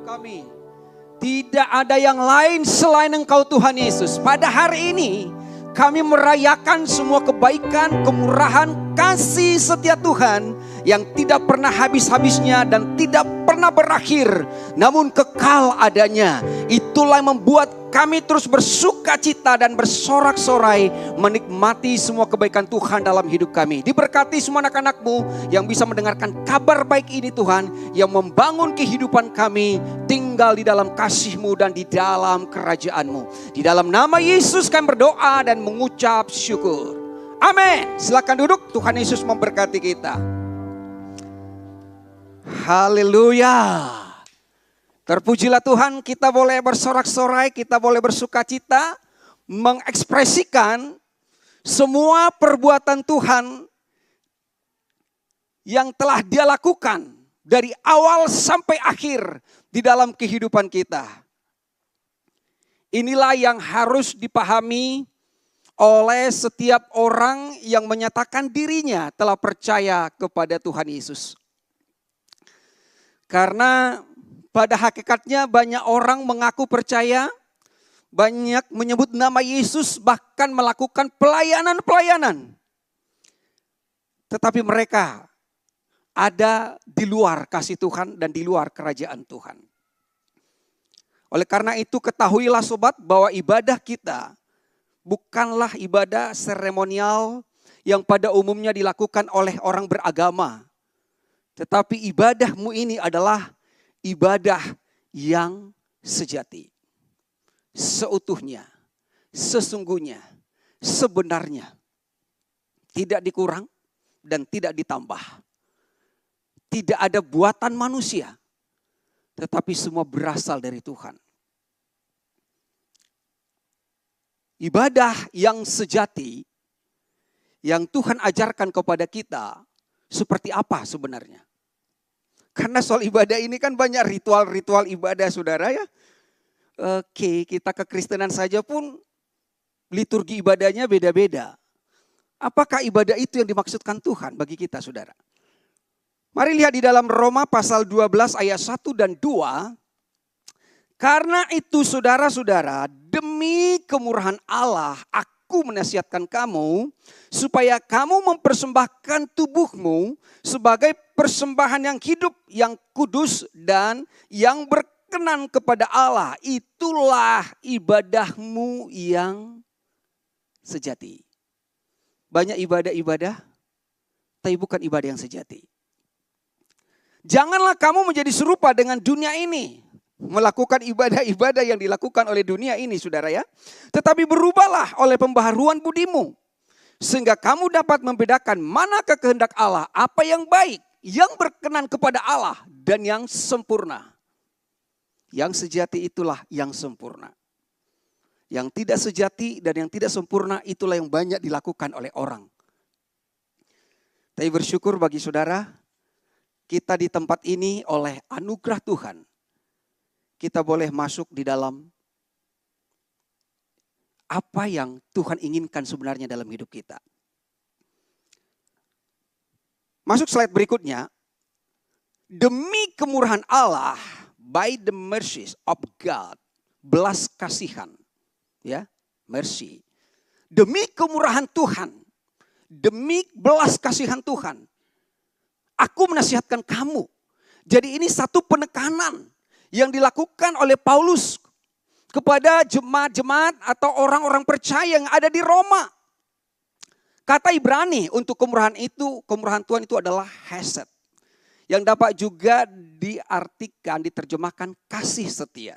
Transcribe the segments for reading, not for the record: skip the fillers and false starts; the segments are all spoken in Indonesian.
kami. Tidak ada yang lain selain Engkau Tuhan Yesus. Pada hari ini kami merayakan semua kebaikan, kemurahan, kasih setia Tuhan yang tidak pernah habis-habisnya dan tidak pernah berakhir, namun kekal adanya. Itulah yang membuat kami terus bersuka cita dan bersorak-sorai menikmati semua kebaikan Tuhan dalam hidup kami. Diberkati semua anak-anak-Mu yang bisa mendengarkan kabar baik ini Tuhan, yang membangun kehidupan kami tinggal di dalam kasih-Mu dan di dalam kerajaan-Mu. Di dalam nama Yesus kami berdoa dan mengucap syukur. Amin. Silakan duduk, Tuhan Yesus memberkati kita. Haleluya. Terpujilah Tuhan, kita boleh bersorak-sorai, kita boleh bersuka cita, mengekspresikan semua perbuatan Tuhan yang telah Dia lakukan dari awal sampai akhir di dalam kehidupan kita. Inilah yang harus dipahami oleh setiap orang yang menyatakan dirinya telah percaya kepada Tuhan Yesus. Karena pada hakikatnya banyak orang mengaku percaya, banyak menyebut nama Yesus, bahkan melakukan pelayanan-pelayanan. Tetapi mereka ada di luar kasih Tuhan dan di luar kerajaan Tuhan. Oleh karena itu ketahuilah sobat bahwa ibadah kita bukanlah ibadah seremonial yang pada umumnya dilakukan oleh orang beragama. Tetapi ibadahmu ini adalah ibadah yang sejati, seutuhnya, sesungguhnya, sebenarnya, tidak dikurang dan tidak ditambah. Tidak ada buatan manusia, tetapi semua berasal dari Tuhan. Ibadah yang sejati, yang Tuhan ajarkan kepada kita, seperti apa sebenarnya? Karena soal ibadah ini kan banyak ritual-ritual ibadah saudara ya. Oke, kita kekristenan saja pun liturgi ibadahnya beda-beda. Apakah ibadah itu yang dimaksudkan Tuhan bagi kita saudara? Mari lihat di dalam Roma pasal 12 ayat 1 dan 2. Karena itu saudara-saudara, demi kemurahan Allah aku menasihatkan kamu supaya kamu mempersembahkan tubuhmu sebagai persembahan yang hidup, yang kudus dan yang berkenan kepada Allah. Itulah ibadahmu yang sejati. Banyak ibadah-ibadah, tapi bukan ibadah yang sejati. Janganlah kamu menjadi serupa dengan dunia ini, melakukan ibadah-ibadah yang dilakukan oleh dunia ini saudara ya. Tetapi berubahlah oleh pembaharuan budimu, sehingga kamu dapat membedakan manakah kehendak Allah, apa yang baik, yang berkenan kepada Allah dan yang sempurna. Yang sejati itulah yang sempurna. Yang tidak sejati dan yang tidak sempurna itulah yang banyak dilakukan oleh orang. Tapi bersyukur bagi saudara, kita di tempat ini oleh anugerah Tuhan, kita boleh masuk di dalam apa yang Tuhan inginkan sebenarnya dalam hidup kita. Masuk slide berikutnya. Demi kemurahan Allah, by the mercies of God, belas kasihan, ya, mercy. Demi kemurahan Tuhan, demi belas kasihan Tuhan, aku menasihatkan kamu. Jadi ini satu penekanan yang dilakukan oleh Paulus kepada jemaat-jemaat atau orang-orang percaya yang ada di Roma. Kata Ibrani untuk kemurahan itu, kemurahan Tuhan itu adalah hesed. Yang dapat juga diartikan, diterjemahkan kasih setia.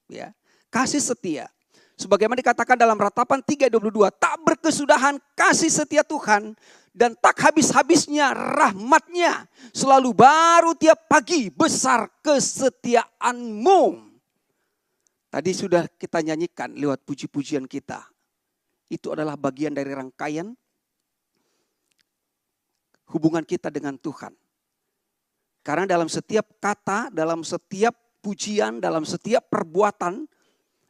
Ya, kasih setia. Sebagaimana dikatakan dalam Ratapan 3:22, tak berkesudahan kasih setia Tuhan dan tak habis-habisnya rahmatnya. Selalu baru tiap pagi, besar kesetiaanmu. Tadi sudah kita nyanyikan lewat puji-pujian kita. Itu adalah bagian dari rangkaian hubungan kita dengan Tuhan. Karena dalam setiap kata, dalam setiap pujian, dalam setiap perbuatan,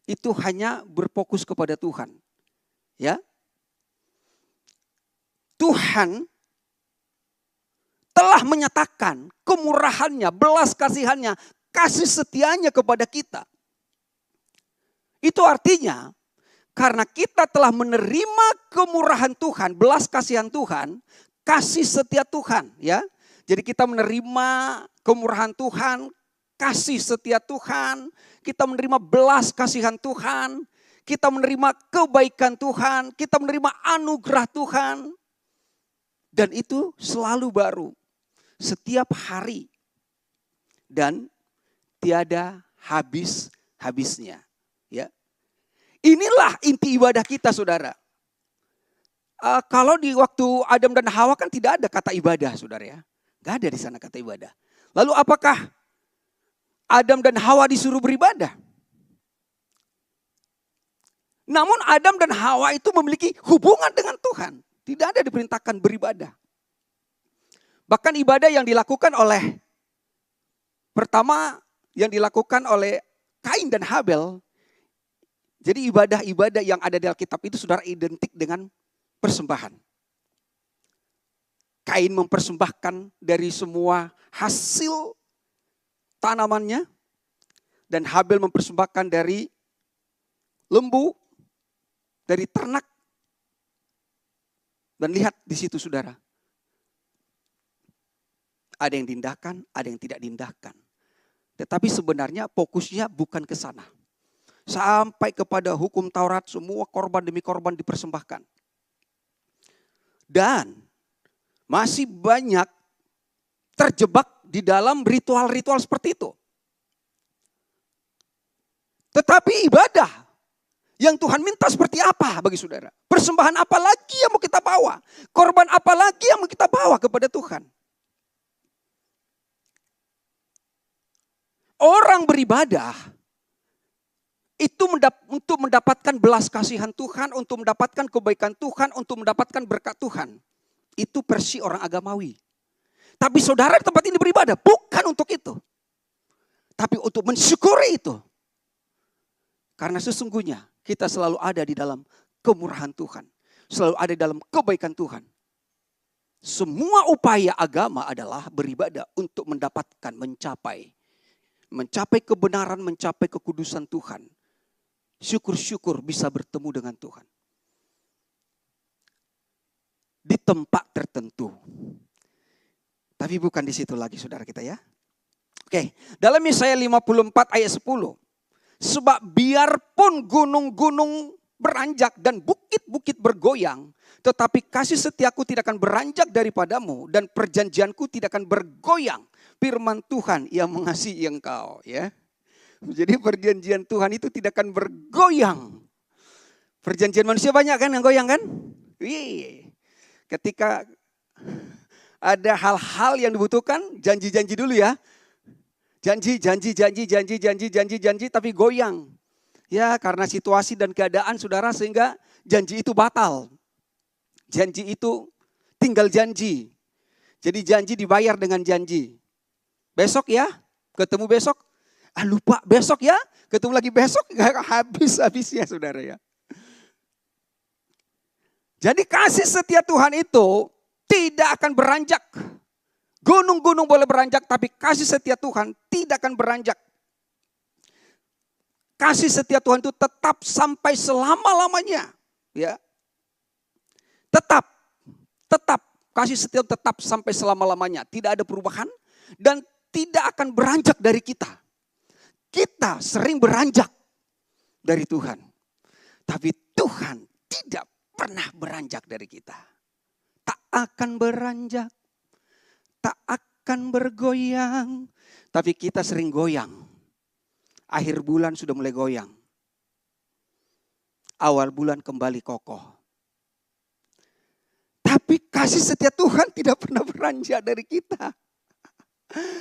itu hanya berfokus kepada Tuhan. Ya. Tuhan telah menyatakan kemurahannya, belas kasihannya, kasih setianya kepada kita. Itu artinya karena kita telah menerima kemurahan Tuhan, belas kasihan Tuhan, kasih setia Tuhan, ya. Jadi kita menerima kemurahan Tuhan, kasih setia Tuhan, kita menerima belas kasihan Tuhan, kita menerima kebaikan Tuhan, kita menerima anugerah Tuhan. Dan itu selalu baru, setiap hari. Dan tiada habis-habisnya. Ya. Inilah inti ibadah kita, saudara. Kalau di waktu Adam dan Hawa kan tidak ada kata ibadah, saudara ya. Gak ada di sana kata ibadah. Lalu apakah Adam dan Hawa disuruh beribadah? Namun Adam dan Hawa itu memiliki hubungan dengan Tuhan. Tidak ada diperintahkan beribadah. Bahkan ibadah yang dilakukan oleh, pertama yang dilakukan oleh Kain dan Habel. Jadi ibadah-ibadah yang ada di Alkitab itu saudara identik dengan persembahan. Kain mempersembahkan dari semua hasil tanamannya. Dan Habel mempersembahkan dari lembu, dari ternak. Dan lihat di situ saudara. Ada yang diindahkan, ada yang tidak diindahkan. Tetapi sebenarnya fokusnya bukan ke sana. Sampai kepada hukum Taurat semua korban demi korban dipersembahkan. Dan masih banyak terjebak di dalam ritual-ritual seperti itu. Tetapi ibadah yang Tuhan minta seperti apa bagi saudara? Persembahan apa lagi yang mau kita bawa? Korban apa lagi yang mau kita bawa kepada Tuhan? Orang beribadah itu untuk mendapatkan belas kasihan Tuhan, untuk mendapatkan kebaikan Tuhan, untuk mendapatkan berkat Tuhan. Itu versi orang agamawi. Tapi saudara di tempat ini beribadah bukan untuk itu. Tapi untuk mensyukuri itu. Karena sesungguhnya kita selalu ada di dalam kemurahan Tuhan. Selalu ada di dalam kebaikan Tuhan. Semua upaya agama adalah beribadah untuk mendapatkan, mencapai kebenaran, mencapai kekudusan Tuhan. Syukur-syukur bisa bertemu dengan Tuhan. Di tempat tertentu. Tapi bukan di situ lagi saudara kita ya. Oke, dalam Yesaya 54 ayat 10. Sebab biarpun gunung-gunung beranjak dan bukit-bukit bergoyang, tetapi kasih setiaku tidak akan beranjak daripadamu dan perjanjianku tidak akan bergoyang. Firman Tuhan yang mengasihi engkau, ya. Jadi perjanjian Tuhan itu tidak akan bergoyang. Perjanjian manusia banyak kan yang goyang kan? Ketika ada hal-hal yang dibutuhkan, janji-janji dulu ya. Janji, tapi goyang. Ya, karena situasi dan keadaan saudara sehingga janji itu batal. Janji itu tinggal janji. Jadi janji dibayar dengan janji. Besok ya, ketemu besok. Lupa besok ya, ketemu lagi besok. Habis-habisnya saudara ya. Jadi kasih setia Tuhan itu tidak akan beranjak. Gunung-gunung boleh beranjak, tapi kasih setia Tuhan tidak akan beranjak. Kasih setia Tuhan itu tetap sampai selama-lamanya. Ya. Tetap kasih setia tetap sampai selama-lamanya. Tidak ada perubahan dan tidak akan beranjak dari kita. Kita sering beranjak dari Tuhan. Tapi Tuhan tidak pernah beranjak dari kita. Tak akan beranjak. Tak akan bergoyang. Tapi kita sering goyang. Akhir bulan sudah mulai goyang. Awal bulan kembali kokoh. Tapi kasih setia Tuhan tidak pernah beranjak dari kita.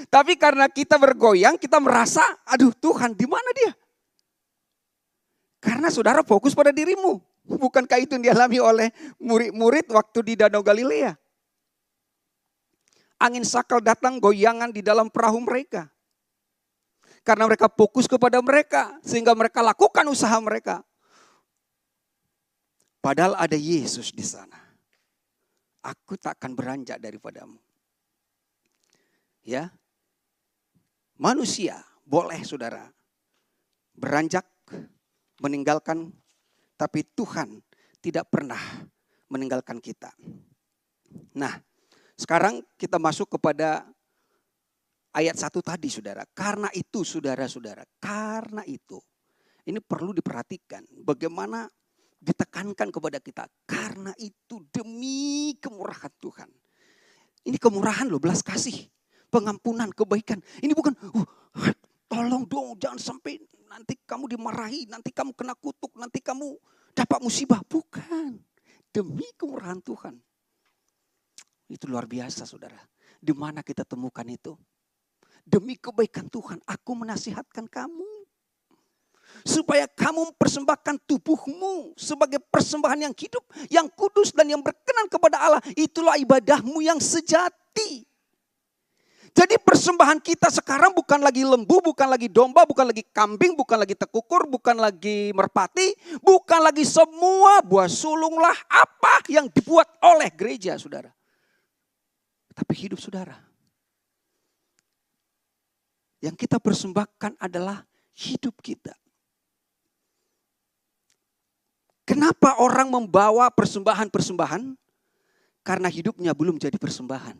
Tapi karena kita bergoyang, kita merasa, aduh Tuhan di mana dia? Karena saudara fokus pada dirimu. Bukankah itu yang dialami oleh murid-murid waktu di Danau Galilea? Angin sakal datang goyangan di dalam perahu mereka. Karena mereka fokus kepada mereka. Sehingga mereka lakukan usaha mereka. Padahal ada Yesus di sana. Aku tak akan beranjak daripadamu. Ya, manusia boleh saudara beranjak, meninggalkan, tapi Tuhan tidak pernah meninggalkan kita. Nah, sekarang kita masuk kepada ayat 1 tadi saudara. Karena itu saudara-saudara, karena itu. Ini perlu diperhatikan bagaimana ditekankan kepada kita. Karena itu demi kemurahan Tuhan. Ini kemurahan loh, belas kasih, pengampunan, kebaikan. Ini bukan, tolong dong jangan sampai nanti kamu dimarahi, nanti kamu kena kutuk, nanti kamu dapat musibah. Bukan, demi kemurahan Tuhan. Itu luar biasa saudara. Di mana kita temukan itu? Demi kebaikan Tuhan, aku menasihatkan kamu. Supaya kamu mempersembahkan tubuhmu sebagai persembahan yang hidup, yang kudus dan yang berkenan kepada Allah. Itulah ibadahmu yang sejati. Jadi persembahan kita sekarang bukan lagi lembu, bukan lagi domba, bukan lagi kambing, bukan lagi tekukur, bukan lagi merpati, bukan lagi semua buah sulunglah apa yang dibuat oleh gereja saudara. Tapi hidup saudara. Yang kita persembahkan adalah hidup kita. Kenapa orang membawa persembahan-persembahan? Karena hidupnya belum jadi persembahan.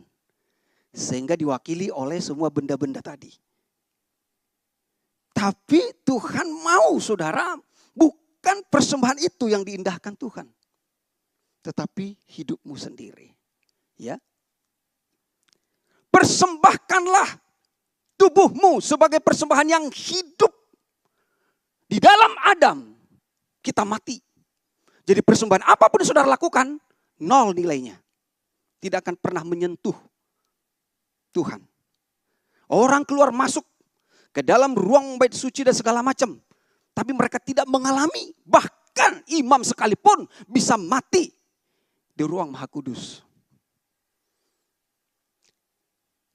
Sehingga diwakili oleh semua benda-benda tadi. Tapi Tuhan mau saudara, bukan persembahan itu yang diindahkan Tuhan. Tetapi hidupmu sendiri. Ya. Persembahkanlah tubuhmu sebagai persembahan yang hidup. Di dalam Adam kita mati. Jadi persembahan apapun yang saudara lakukan, nol nilainya. Tidak akan pernah menyentuh Tuhan. Orang keluar masuk ke dalam ruang bait suci dan segala macam. Tapi mereka tidak mengalami. Bahkan imam sekalipun bisa mati di ruang Maha Kudus.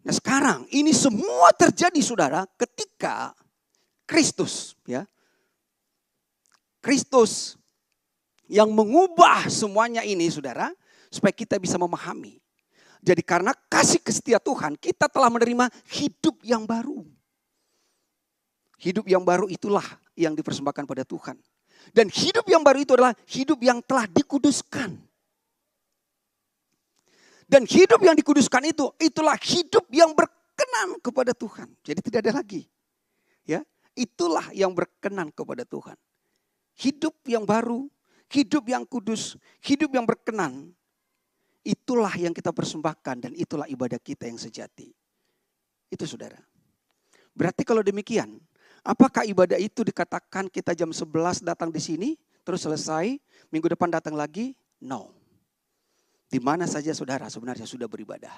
Nah sekarang ini semua terjadi saudara ketika Kristus. Ya, Kristus yang mengubah semuanya ini saudara. Supaya kita bisa memahami. Jadi karena kasih setia Tuhan, kita telah menerima hidup yang baru. Hidup yang baru itulah yang dipersembahkan pada Tuhan. Dan hidup yang baru itu adalah hidup yang telah dikuduskan. Dan hidup yang dikuduskan itu, itulah hidup yang berkenan kepada Tuhan. Jadi tidak ada lagi. Ya, itulah yang berkenan kepada Tuhan. Hidup yang baru, hidup yang kudus, hidup yang berkenan. Itulah yang kita persembahkan dan itulah ibadah kita yang sejati. Itu saudara. Berarti kalau demikian, apakah ibadah itu dikatakan kita jam 11 datang di sini, terus selesai, minggu depan datang lagi? No. Di mana saja saudara sebenarnya sudah beribadah.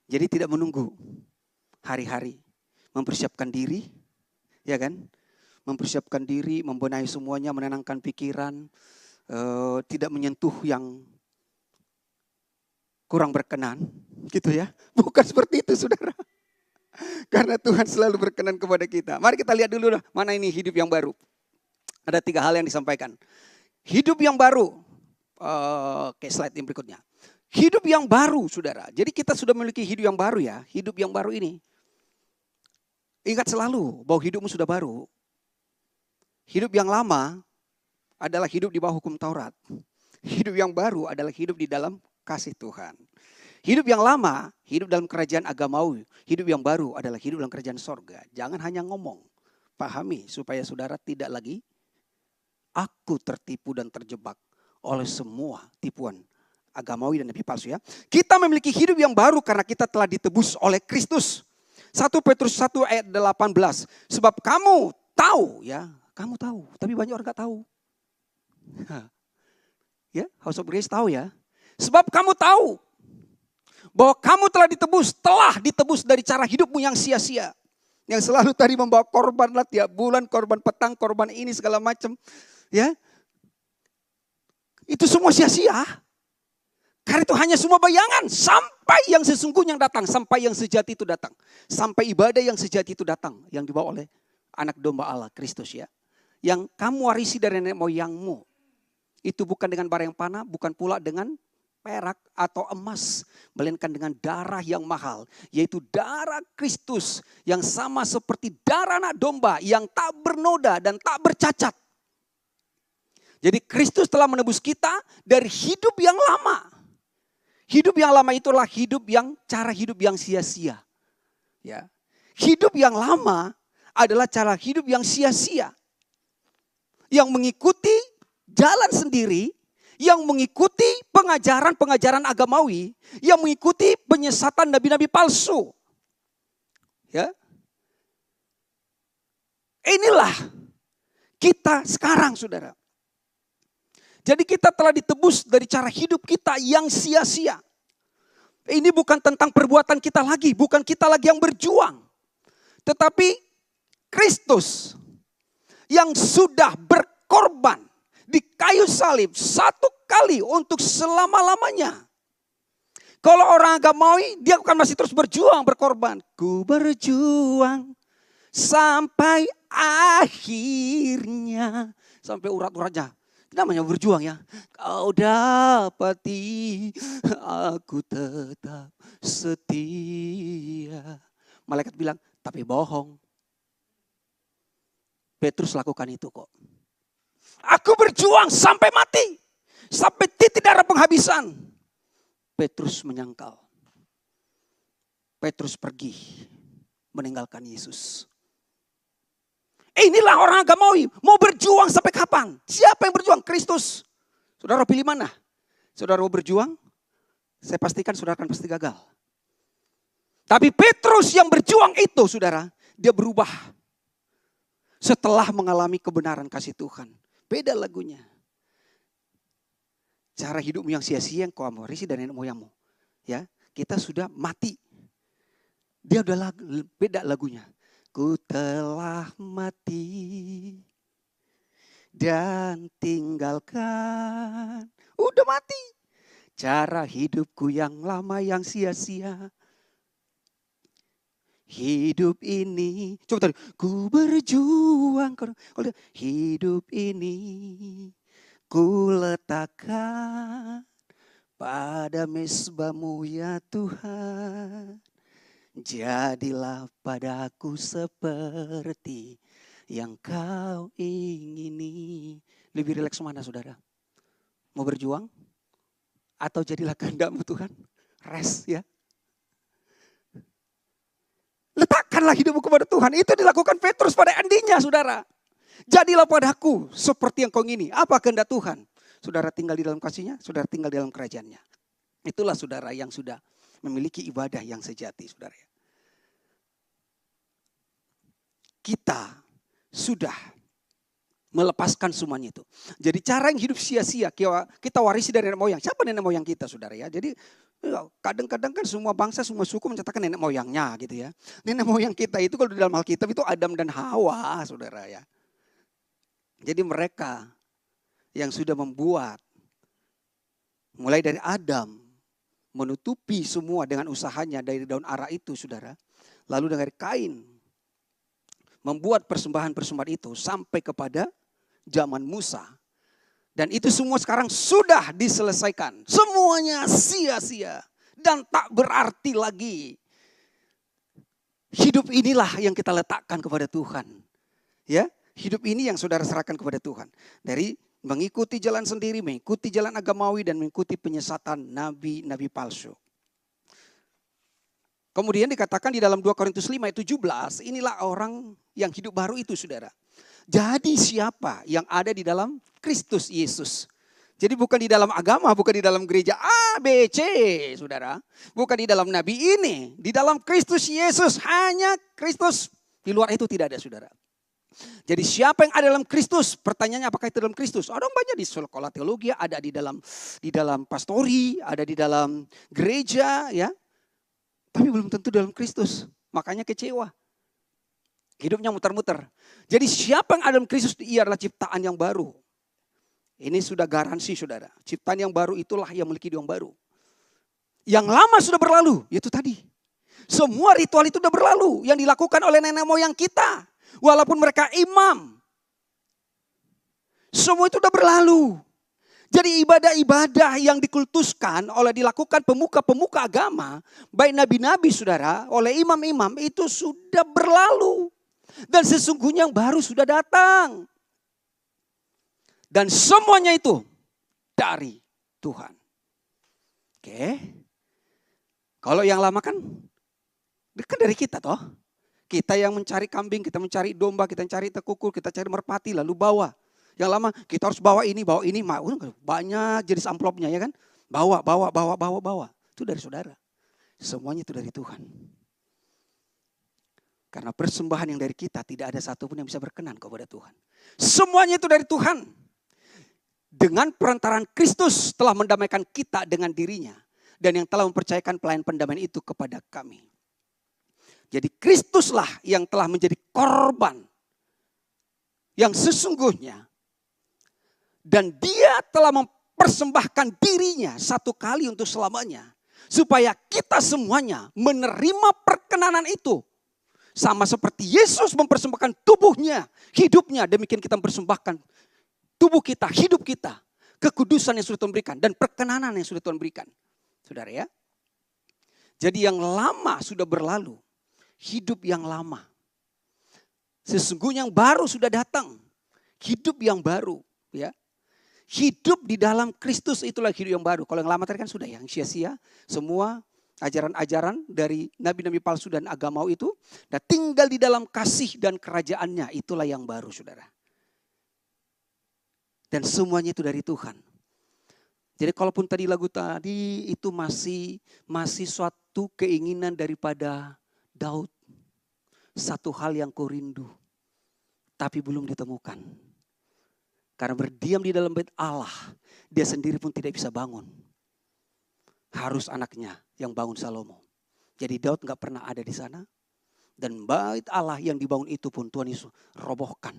Jadi tidak menunggu hari-hari, mempersiapkan diri, ya kan? Mempersiapkan diri, membenahi semuanya, menenangkan pikiran, tidak menyentuh yang kurang berkenan, gitu ya. Bukan seperti itu saudara. Karena Tuhan selalu berkenan kepada kita. Mari kita lihat dulu mana ini hidup yang baru. Ada 3 hal yang disampaikan. Hidup yang baru. Oke, slide yang berikutnya. Hidup yang baru saudara. Jadi kita sudah memiliki hidup yang baru ya. Hidup yang baru ini. Ingat selalu bahwa hidupmu sudah baru. Hidup yang lama adalah hidup di bawah hukum Taurat. Hidup yang baru adalah hidup di dalam kasih Tuhan. Hidup yang lama, hidup dalam kerajaan agamawi. Hidup yang baru adalah hidup dalam kerajaan sorga. Jangan hanya ngomong. Pahami supaya saudara tidak lagi aku tertipu dan terjebak oleh semua tipuan agamawi dan nabi palsu ya. Kita memiliki hidup yang baru karena kita telah ditebus oleh Kristus. 1 Petrus 1 ayat 18. Sebab kamu tahu ya. Kamu tahu, tapi banyak orang gak tahu. Ya, House of Grace tahu ya. Sebab kamu tahu bahwa kamu telah ditebus dari cara hidupmu yang sia-sia. Yang selalu tadi membawa korban lah tiap bulan, korban petang, korban ini segala macam. Ya, itu semua sia-sia. Karena itu hanya semua bayangan sampai yang sesungguhnya yang datang. Sampai yang sejati itu datang. Sampai ibadah yang sejati itu datang. Yang dibawa oleh anak domba Allah, Kristus ya. Yang kamu warisi dari nenek moyangmu. Itu bukan dengan bara yang panah, bukan pula dengan perak atau emas, melainkan dengan darah yang mahal, yaitu darah Kristus yang sama seperti darah anak domba yang tak bernoda dan tak bercacat. Jadi Kristus telah menebus kita dari hidup yang lama. Hidup yang lama itulah cara hidup yang sia-sia. Ya. Hidup yang lama adalah cara hidup yang sia-sia. Yang mengikuti jalan sendiri, yang mengikuti pengajaran-pengajaran agamawi, yang mengikuti penyesatan nabi-nabi palsu. Ya. Inilah kita sekarang, saudara. Jadi kita telah ditebus dari cara hidup kita yang sia-sia. Ini bukan tentang perbuatan kita lagi, bukan kita lagi yang berjuang. Tetapi Kristus yang sudah berkorban di kayu salib satu kali untuk selama-lamanya. Kalau orang agamawi, dia akan masih terus berkorban. Ku berjuang sampai akhirnya. Sampai urat-uratnya. Namanya berjuang ya. Kau dapati aku tetap setia. Malaikat bilang, tapi bohong. Petrus lakukan itu kok. Aku berjuang sampai mati. Sampai titik darah penghabisan. Petrus menyangkal. Petrus pergi meninggalkan Yesus. Inilah orang agamawi. Mau berjuang sampai kapan? Siapa yang berjuang? Kristus. Saudara pilih mana? Saudara mau berjuang? Saya pastikan saudara akan pasti gagal. Tapi Petrus yang berjuang itu, saudara, dia berubah. Setelah mengalami kebenaran kasih Tuhan. Beda lagunya. Cara hidupmu yang sia-sia yang kau warisi dari nenek moyangmu. Ya, kita sudah mati. Dia udah beda lagunya. Ku telah mati dan tinggalkan. Udah mati. Cara hidupku yang lama yang sia-sia. Hidup ini, coba tadi, ku berjuang. Hidup ini ku letakkan pada mezbamu ya Tuhan. Jadilah padaku seperti yang kau ingini. Lebih rileks mana saudara? Mau berjuang? Atau jadilah kehendakmu Tuhan? Rest ya. Letakkanlah hidupmu kepada Tuhan. Itu dilakukan Petrus pada endingnya saudara. Jadilah padaku seperti yang kau ingini. Apa kehendak Tuhan? Saudara tinggal di dalam kasihnya, saudara tinggal di dalam kerajaannya. Itulah saudara yang sudah memiliki ibadah yang sejati saudara. Kita sudah melepaskan semuanya itu. Jadi cara yang hidup sia-sia kita warisi dari nenek moyang. Siapa nenek moyang kita saudara ya? Jadi kadang-kadang kan semua bangsa, semua suku mencatatkan nenek moyangnya gitu ya. Nenek moyang kita itu kalau di dalam Alkitab itu Adam dan Hawa saudara ya. Jadi mereka yang sudah membuat mulai dari Adam menutupi semua dengan usahanya dari daun ara itu saudara. Lalu dari Kain membuat persembahan-persembahan itu sampai kepada zaman Musa. Dan itu semua sekarang sudah diselesaikan. Semuanya sia-sia dan tak berarti lagi. Hidup inilah yang kita letakkan kepada Tuhan. Ya, hidup ini yang saudara serahkan kepada Tuhan. Dari mengikuti jalan sendiri, mengikuti jalan agamawi dan mengikuti penyesatan nabi-nabi palsu. Kemudian dikatakan di dalam 2 Korintus 5 ayat 17, inilah orang yang hidup baru itu saudara. Jadi siapa yang ada di dalam Kristus Yesus? Jadi bukan di dalam agama, bukan di dalam gereja A, B, C, saudara. Bukan di dalam nabi ini. Di dalam Kristus Yesus, hanya Kristus. Di luar itu tidak ada saudara. Jadi siapa yang ada dalam Kristus? Pertanyaannya apakah itu dalam Kristus? Orang banyak di sekolah teologi, ada di dalam pastori, ada di dalam gereja ya. Tapi belum tentu dalam Kristus. Makanya kecewa. Hidupnya muter-muter. Jadi siapa yang ada dalam Kristus, ia adalah ciptaan yang baru. Ini sudah garansi saudara. Ciptaan yang baru itulah yang memiliki yang baru. Yang lama sudah berlalu. Yaitu tadi. Semua ritual itu sudah berlalu. Yang dilakukan oleh nenek moyang kita. Walaupun mereka imam. Semua itu sudah berlalu. Jadi ibadah-ibadah yang dikultuskan oleh dilakukan pemuka-pemuka agama, baik nabi-nabi saudara, oleh imam-imam itu sudah berlalu. Dan sesungguhnya yang baru sudah datang. Dan semuanya itu dari Tuhan. Oke. Kalau yang lama kan dari kita toh. Kita yang mencari kambing, kita mencari domba, kita mencari tekukul, kita cari merpati lalu bawa. Yang lama kita harus bawa ini. Banyak jenis amplopnya ya kan. Bawa. Itu dari saudara. Semuanya itu dari Tuhan. Karena persembahan yang dari kita tidak ada satupun yang bisa berkenan kepada Tuhan. Semuanya itu dari Tuhan. Dengan perantaraan Kristus telah mendamaikan kita dengan dirinya. Dan yang telah mempercayakan pelayanan pendamaian itu kepada kami. Jadi Kristuslah yang telah menjadi korban. Yang sesungguhnya. Dan dia telah mempersembahkan dirinya satu kali untuk selamanya. Supaya kita semuanya menerima perkenanan itu. Sama seperti Yesus mempersembahkan tubuhnya, hidupnya. Demikian kita mempersembahkan tubuh kita, hidup kita. Kekudusan yang sudah Tuhan berikan dan perkenanan yang sudah Tuhan berikan. Saudara ya. Jadi yang lama sudah berlalu. Hidup yang lama. Sesungguhnya yang baru sudah datang. Hidup yang baru. Ya. Hidup di dalam Kristus itulah hidup yang baru. Kalau yang lama tadi kan sudah yang sia-sia. Semua ajaran-ajaran dari nabi-nabi palsu dan agama itu. Dan tinggal di dalam kasih dan kerajaannya. Itulah yang baru saudara. Dan semuanya itu dari Tuhan. Jadi kalaupun tadi lagu tadi itu masih suatu keinginan daripada Daud. Satu hal yang kau rindu. Tapi belum ditemukan. Karena berdiam di dalam bait Allah. Dia sendiri pun tidak bisa bangun. Harus anaknya yang bangun Salomo. Jadi Daud gak pernah ada di sana. Dan bait Allah yang dibangun itu pun Tuhan Yesus robohkan.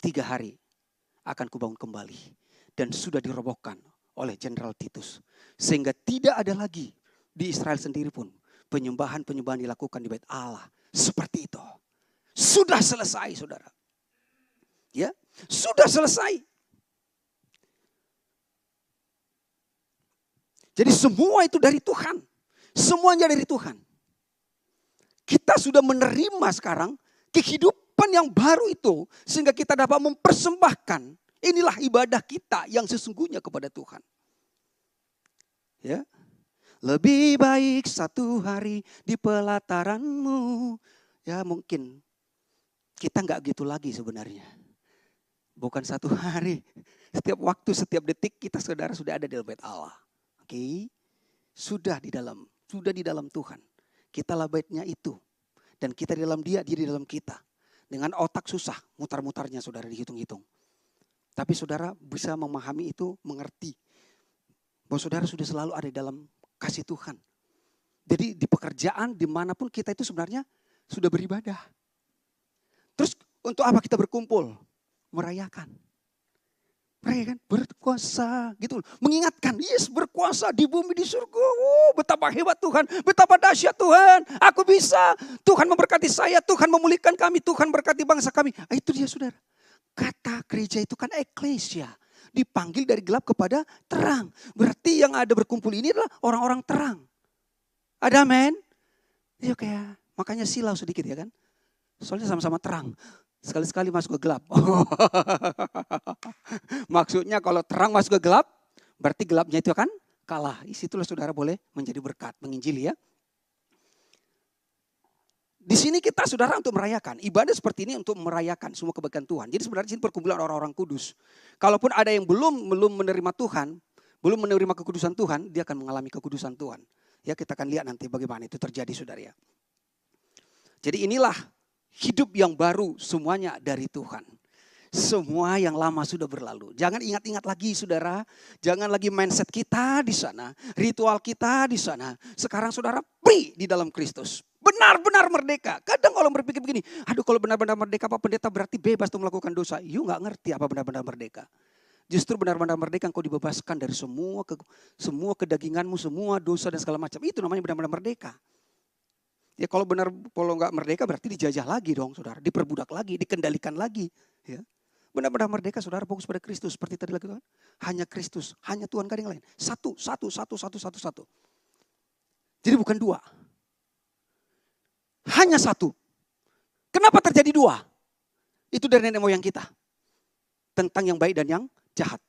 3 hari akan kubangun kembali. Dan sudah dirobohkan oleh Jenderal Titus. Sehingga tidak ada lagi di Israel sendiri pun. Penyembahan-penyembahan dilakukan di bait Allah. Seperti itu. Sudah selesai saudara. Ya, sudah selesai. Jadi semua itu dari Tuhan. Semuanya dari Tuhan. Kita sudah menerima sekarang kehidupan yang baru itu. Sehingga kita dapat mempersembahkan. Inilah ibadah kita yang sesungguhnya kepada Tuhan. Ya. Lebih baik 1 hari di pelataranmu. Ya mungkin kita gak gitu lagi sebenarnya. Bukan 1 hari. Setiap waktu, setiap detik kita saudara sudah ada di dalam bait Allah. Oke. Sudah di dalam Tuhan. Kitalah baitnya itu. Dan kita di dalam dia di dalam kita. Dengan otak susah mutar-mutarnya saudara dihitung-hitung. Tapi saudara bisa memahami itu, mengerti. Bahwa saudara sudah selalu ada di dalam kasih Tuhan. Jadi di pekerjaan dimanapun kita itu sebenarnya sudah beribadah. Terus untuk apa kita berkumpul? Merayakan. Merayakan berkuasa gitu. Mengingatkan, yes berkuasa di bumi di surga. Oh, betapa hebat Tuhan, betapa dahsyat Tuhan. Aku bisa, Tuhan memberkati saya, Tuhan memulihkan kami, Tuhan berkati bangsa kami. Itu dia saudara. Kata gereja itu kan eklesia. Dipanggil dari gelap kepada terang. Berarti yang ada berkumpul ini adalah orang-orang terang. Ada amin? Ya kayak makanya silau sedikit ya kan. Soalnya sama-sama terang. Sekali-sekali masuk ke gelap. Maksudnya kalau terang masuk ke gelap, berarti gelapnya itu akan kalah. Disitulah saudara boleh menjadi berkat, menginjili ya. Di sini kita saudara untuk merayakan. Ibadah seperti ini untuk merayakan semua kebaikan Tuhan. Jadi sebenarnya di sini perkumpulan orang-orang kudus. Kalaupun ada yang belum menerima Tuhan, belum menerima kekudusan Tuhan, dia akan mengalami kekudusan Tuhan. Ya kita akan lihat nanti bagaimana itu terjadi saudara ya. Jadi inilah hidup yang baru semuanya dari Tuhan. Semua yang lama sudah berlalu. Jangan ingat-ingat lagi saudara. Jangan lagi mindset kita di sana. Ritual kita di sana. Sekarang saudara free di dalam Kristus. Benar-benar merdeka. Kadang kalau berpikir begini. Aduh kalau benar-benar merdeka apa pendeta berarti bebas untuk melakukan dosa. You gak ngerti apa benar-benar merdeka. Justru benar-benar merdeka engkau dibebaskan dari semua kedaginganmu. Semua dosa dan segala macam. Itu namanya benar-benar merdeka. Ya kalau nggak merdeka berarti dijajah lagi dong saudara. Diperbudak lagi, dikendalikan lagi. Ya. Benar-benar merdeka, saudara fokus pada Kristus. Seperti tadi lagi Tuhan. Hanya Kristus, hanya Tuhan, gak ada yang lain. Satu. Jadi bukan dua. Hanya satu. Kenapa terjadi dua? Itu dari nenek moyang kita. Tentang yang baik dan yang jahat.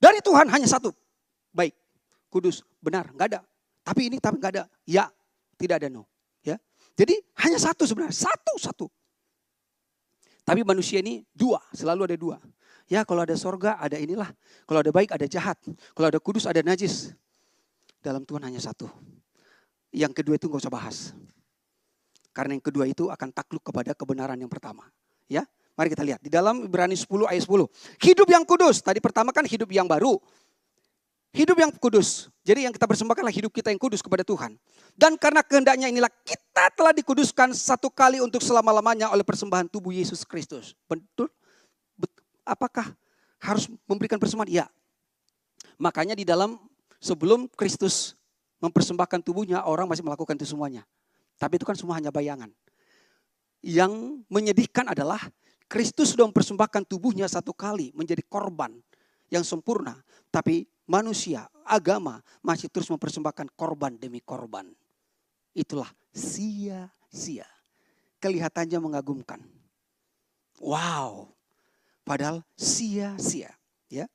Dari Tuhan hanya satu. Baik, kudus, benar, gak ada. Tapi ini tapi gak ada. Ya, tidak ada no. Ya. Jadi hanya satu sebenarnya. Satu. Tapi manusia ini dua, selalu ada dua. Ya kalau ada sorga ada inilah. Kalau ada baik ada jahat. Kalau ada kudus ada najis. Dalam Tuhan hanya satu. Yang kedua itu gak usah bahas. Karena yang kedua itu akan takluk kepada kebenaran yang pertama. Ya, mari kita lihat. Di dalam Ibrani 10 ayat 10. Hidup yang kudus. Tadi pertama kan hidup yang baru. Hidup yang kudus. Jadi yang kita persembahkanlah hidup kita yang kudus kepada Tuhan. Dan karena kehendaknya inilah kita telah dikuduskan satu kali untuk selama-lamanya oleh persembahan tubuh Yesus Kristus. Betul? Apakah harus memberikan persembahan? Ya. Makanya di dalam sebelum Kristus mempersembahkan tubuhnya, orang masih melakukan itu semuanya. Tapi itu kan semua hanya bayangan. Yang menyedihkan adalah Kristus sudah mempersembahkan tubuhnya satu kali menjadi korban yang sempurna. Tapi manusia, agama masih terus mempersembahkan korban demi korban. Itulah sia-sia. Kelihatannya mengagumkan. Wow. Padahal sia-sia. Ya.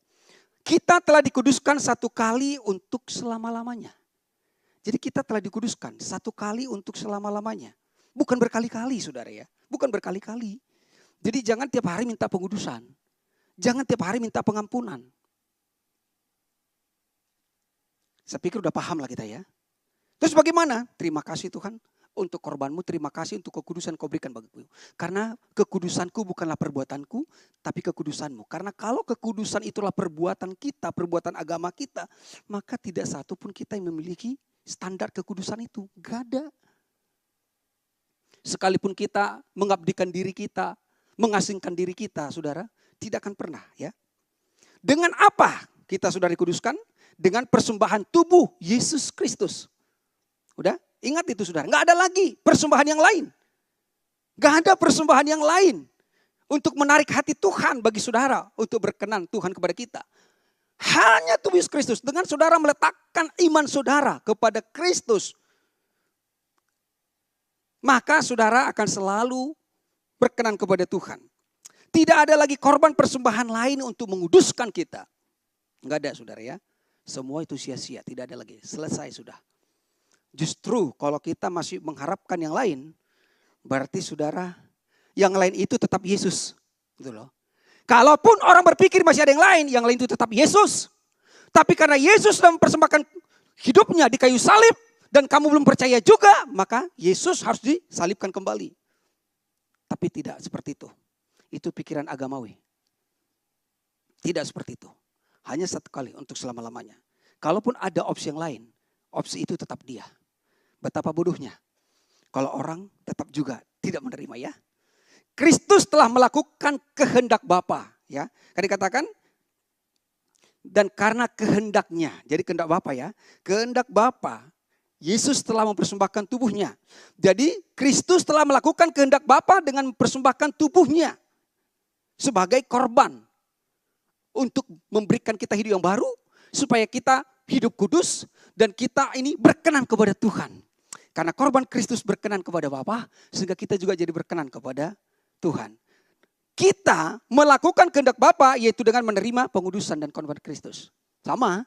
Kita telah dikuduskan satu kali untuk selama-lamanya. Jadi kita telah dikuduskan satu kali untuk selama-lamanya. Bukan berkali-kali saudara ya. Bukan berkali-kali. Jadi jangan tiap hari minta pengudusan. Jangan tiap hari minta pengampunan. Saya pikir udah paham lah kita ya. Terus bagaimana? Terima kasih Tuhan untuk korbanmu. Terima kasih untuk kekudusan kau berikan bagiku. Karena kekudusanku bukanlah perbuatanku. Tapi kekudusanmu. Karena kalau kekudusan itulah perbuatan kita. Perbuatan agama kita. Maka tidak satu pun kita yang memiliki standar kekudusan itu. Gak ada. Sekalipun kita mengabdikan diri kita. Mengasingkan diri kita saudara. Tidak akan pernah ya. Dengan apa kita sudah dikuduskan? Dengan persembahan tubuh Yesus Kristus. Udah? Ingat itu saudara. Gak ada lagi persembahan yang lain. Gak ada persembahan yang lain. Untuk menarik hati Tuhan bagi saudara. Untuk berkenan Tuhan kepada kita. Hanya tubuh Yesus Kristus. Dengan saudara meletakkan iman saudara kepada Kristus. Maka saudara akan selalu berkenan kepada Tuhan. Tidak ada lagi korban persembahan lain untuk menguduskan kita. Gak ada saudara ya. Semua itu sia-sia, tidak ada lagi. Selesai sudah. Justru kalau kita masih mengharapkan yang lain, berarti saudara, yang lain itu tetap Yesus. Gitu loh. Kalaupun orang berpikir masih ada yang lain itu tetap Yesus. Tapi karena Yesus sudah mempersembahkan hidupnya di kayu salib, dan kamu belum percaya juga, maka Yesus harus disalibkan kembali. Tapi tidak seperti itu. Itu pikiran agamawi. Tidak seperti itu. Hanya satu kali untuk selama-lamanya. Kalaupun ada opsi yang lain, opsi itu tetap dia. Betapa bodohnya. Kalau orang tetap juga tidak menerima ya. Kristus telah melakukan kehendak Bapa. Ya, kan dikatakan. Dan karena kehendaknya. Jadi kehendak Bapa ya. Kehendak Bapa. Yesus telah mempersembahkan tubuhnya. Jadi Kristus telah melakukan kehendak Bapa dengan mempersembahkan tubuhnya. Sebagai korban. Untuk memberikan kita hidup yang baru. Supaya kita hidup kudus. Dan kita ini berkenan kepada Tuhan. Karena korban Kristus berkenan kepada Bapa. Sehingga kita juga jadi berkenan kepada Tuhan. Kita melakukan kehendak Bapa. Yaitu dengan menerima pengudusan dan korban Kristus. Sama.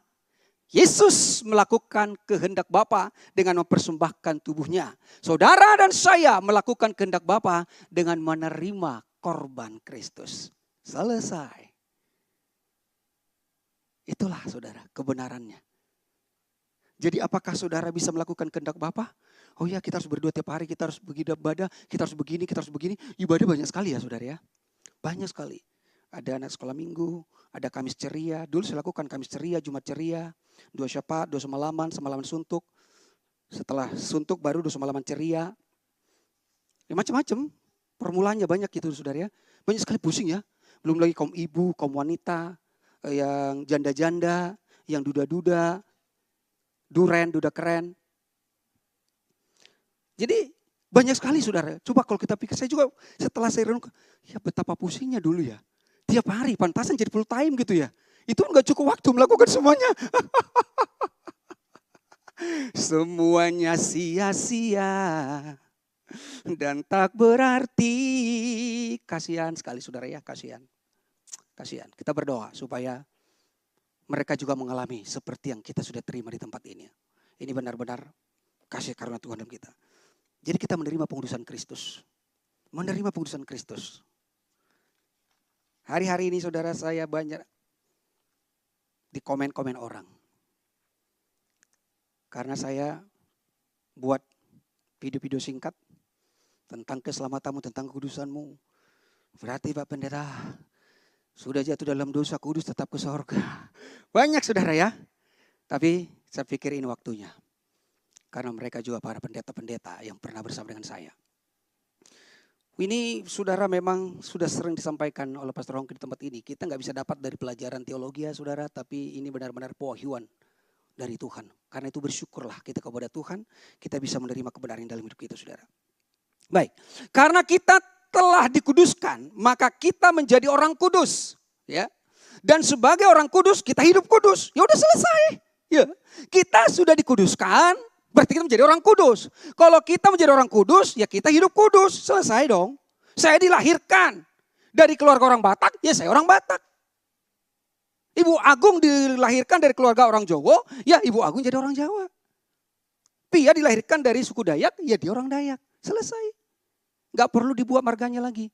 Yesus melakukan kehendak Bapa dengan mempersembahkan tubuhnya. Saudara dan saya melakukan kehendak Bapa dengan menerima korban Kristus. Selesai. Itulah saudara kebenarannya. Jadi apakah saudara bisa melakukan kehendak Bapa? Oh ya, kita harus berdoa tiap hari, kita harus beribadah, kita harus begini, kita harus begini. Ibadah banyak sekali ya saudara ya. Banyak sekali. Ada anak sekolah minggu, ada Kamis ceria. Dulu saya lakukan Kamis ceria, Jumat ceria, 2 syafaat, 2 semalaman, semalaman suntuk. Setelah suntuk baru 2 semalaman ceria. Ya, macam-macam. Formulanya banyak gitu saudara ya. Banyak sekali pusing ya. Belum lagi kaum ibu, kaum wanita, yang janda-janda, yang duda-duda, duda keren. Jadi banyak sekali saudara. Coba kalau kita pikir, saya juga setelah saya renung, ya betapa pusingnya dulu ya. Tiap hari, pantasan jadi full time gitu ya. Itu nggak cukup waktu melakukan semuanya. Semuanya sia-sia dan tak berarti. Kasihan sekali saudara ya, kasihan. Kasihan. Kita berdoa supaya mereka juga mengalami seperti yang kita sudah terima di tempat ini. Ini benar-benar kasih karunia Tuhan dalam kita. Jadi kita menerima pengudusan Kristus. Menerima pengudusan Kristus. Hari-hari ini saudara saya banyak di komen-komen orang. Karena saya buat video-video singkat tentang keselamatanmu, tentang kekudusanmu. Berarti Pak Pendeta sudah jatuh dalam dosa, kudus tetap ke surga. Banyak saudara ya. Tapi saya pikir ini waktunya. Karena mereka juga para pendeta-pendeta yang pernah bersama dengan saya. Ini saudara memang sudah sering disampaikan oleh Pastor Hongki di tempat ini. Kita nggak bisa dapat dari pelajaran teologi ya saudara. Tapi ini benar-benar pewahyuan dari Tuhan. Karena itu bersyukurlah kita kepada Tuhan. Kita bisa menerima kebenaran dalam hidup kita saudara. Baik. Karena kita telah dikuduskan. Maka kita menjadi orang kudus. Ya. Dan sebagai orang kudus kita hidup kudus. Ya udah selesai. Ya. Kita sudah dikuduskan. Berarti kita menjadi orang kudus. Kalau kita menjadi orang kudus, ya kita hidup kudus. Selesai dong. Saya dilahirkan dari keluarga orang Batak, ya saya orang Batak. Ibu Agung dilahirkan dari keluarga orang Jawa, ya Ibu Agung jadi orang Jawa. Pia dilahirkan dari suku Dayak, ya dia orang Dayak. Selesai. Gak perlu dibuat marganya lagi.